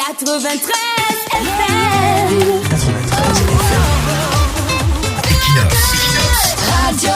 93 FM. 93 FM. Equinox Radio.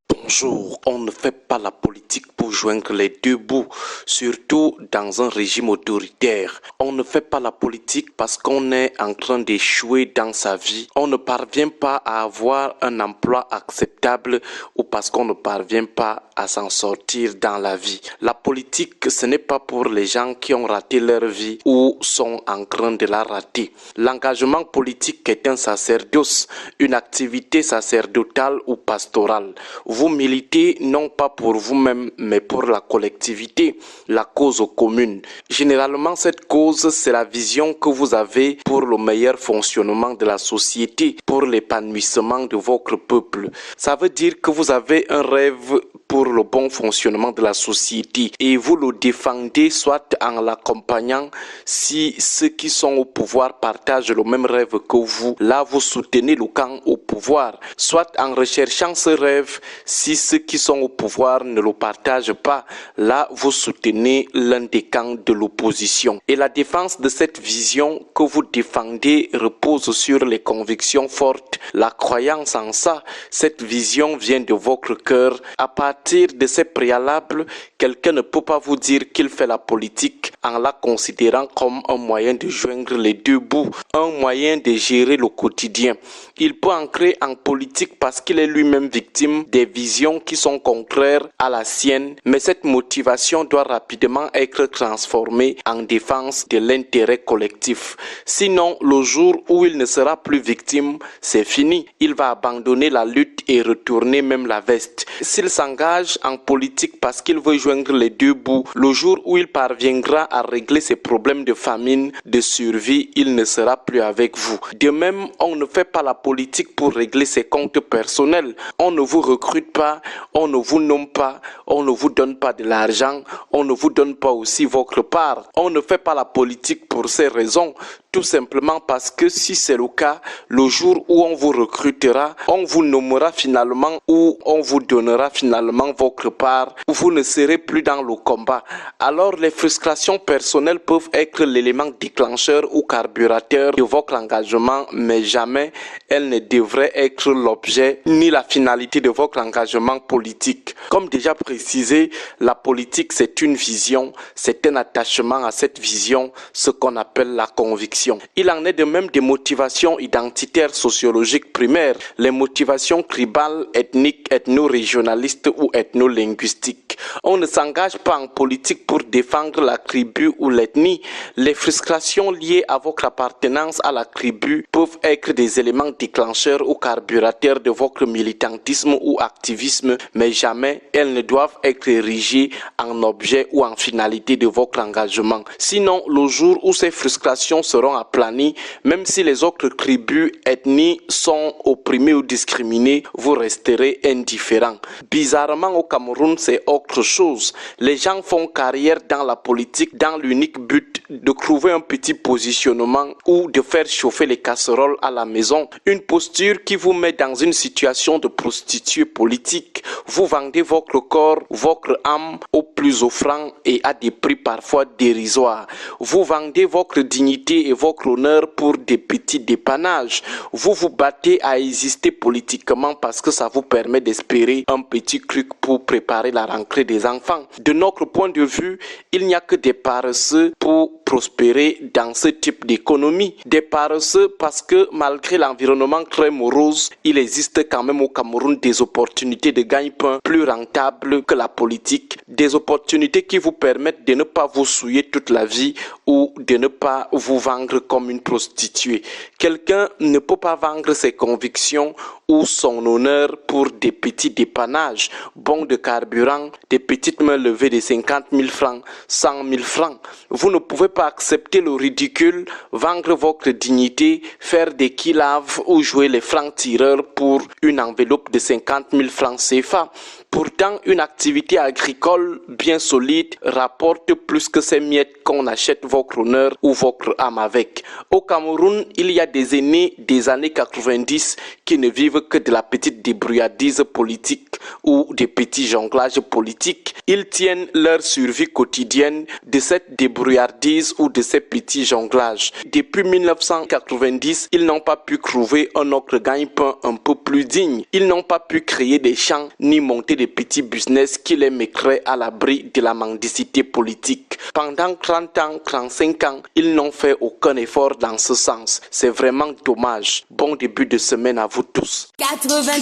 Bonjour, on ne fait pas la politique pour joindre les deux bouts, surtout dans un régime autoritaire. On ne fait pas la politique parce qu'on est en train d'échouer dans sa vie. On ne parvient pas à avoir un emploi acceptable ou parce qu'on ne parvient pas à s'en sortir dans la vie. La politique, ce n'est pas pour les gens qui ont raté leur vie ou sont en train de la rater. L'engagement politique est un sacerdoce, une activité sacerdotale ou pastorale. Vous militez non pas pour vous-même, mais pour la collectivité, la cause commune. Généralement, cette cause, c'est la vision que vous avez pour le meilleur fonctionnement de la société, pour l'épanouissement de votre peuple. Ça veut dire que vous avez un rêve pour le bon fonctionnement de la société et vous le défendez soit en l'accompagnant si ceux qui sont au pouvoir partagent le même rêve que vous, là vous soutenez le camp au pouvoir, soit en recherchant ce rêve si ceux qui sont au pouvoir ne le partagent pas, là vous soutenez l'un des camps de l'opposition. Et la défense de cette vision que vous défendez repose sur les convictions fortes, la croyance en ça. Cette vision vient de votre cœur. À partir de ces préalables, quelqu'un ne peut pas vous dire qu'il fait la politique en la considérant comme un moyen de joindre les deux bouts, un moyen de gérer le quotidien. Il peut entrer en politique parce qu'il est lui-même victime des visions qui sont contraires à la sienne, mais cette motivation doit rapidement être transformée en défense de l'intérêt collectif. Sinon, le jour où il ne sera plus victime, c'est fini. Il va abandonner la lutte et retourner même la veste. S'il s'engage en politique parce qu'il veut joindre les deux bouts, le jour où il parviendra à régler ses problèmes de famine, de survie, il ne sera plus avec vous. De même, on ne fait pas la politique pour régler ses comptes personnels. On ne vous recrute pas, on ne vous nomme pas, on ne vous donne pas de l'argent, on ne vous donne pas aussi votre part. On ne fait pas la politique pour ces raisons, tout simplement parce que si c'est le cas, le jour où on vous recrutera, on vous nommera finalement ou on vous donnera finalement votre part, vous ne serez plus dans le combat. Alors les frustrations personnelles peuvent être l'élément déclencheur ou carburateur de votre engagement, mais jamais elles ne devraient être l'objet ni la finalité de votre engagement politique. Comme déjà précisé, la politique c'est une vision, c'est un attachement à cette vision, ce qu'on appelle la conviction. Il en est de même des motivations identitaires sociologiques primaires, les motivations tribales, ethniques, ethno-régionalistes ou ethno-linguistiques. On ne s'engage pas en politique pour défendre la tribu ou l'ethnie. Les frustrations liées à votre appartenance à la tribu peuvent être des éléments déclencheurs ou carburateurs de votre militantisme ou activisme, mais jamais elles ne doivent être érigées en objet ou en finalité de votre engagement. Sinon, le jour où ces frustrations seront aplanies, même si les autres tribus, ethnies sont opprimées ou discriminées, vous resterez indifférent. Bizarrement, au Cameroun, c'est autre chose. Les gens font carrière dans la politique dans l'unique but de trouver un petit positionnement ou de faire chauffer les casseroles à la maison. Une posture qui vous met dans une situation de prostituée politique. Vous vendez votre corps, votre âme au plus offrant et à des prix parfois dérisoires. Vous vendez votre dignité et votre honneur pour des petits dépannages. Vous vous battez à exister politiquement parce que ça vous permet d'espérer un petit truc pour préparer la rentrée des enfants. De notre point de vue, il n'y a que des paresseux pour prospérer dans ce type d'économie. Des paresseux parce que malgré l'environnement très morose, il existe quand même au Cameroun des opportunités de gagne-pain plus rentables que la politique. Des opportunités qui vous permettent de ne pas vous souiller toute la vie ou de ne pas vous vendre comme une prostituée. Quelqu'un ne peut pas vendre ses convictions ou son honneur pour des petits dépannages, bons de carburant, des petites mains levées de 50 000 francs, 100 000 francs. Vous ne pouvez pas accepter le ridicule, vendre votre dignité, faire des kilaves ou jouer les francs tireurs pour une enveloppe de 50 000 francs CFA. Pourtant, une activité agricole bien solide rapporte plus que ces miettes qu'on achète votre honneur ou votre âme avec. Au Cameroun, il y a des aînés des années 90 qui ne vivent que de la petite débrouillardise politique ou des petits jonglages politiques. Ils tiennent leur survie quotidienne de cette débrouillardise ou de ces petits jonglages. Depuis 1990, ils n'ont pas pu trouver un autre gagne-pain un peu plus digne. Ils n'ont pas pu créer des champs ni monter des petits business qui les mettraient à l'abri de la mendicité politique. Pendant 30 ans, 35 ans, ils n'ont fait aucun effort dans ce sens. C'est vraiment dommage. Bon début de semaine à vous tous. 93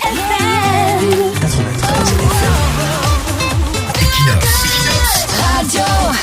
FM. 93 FM. Equinox. Radio.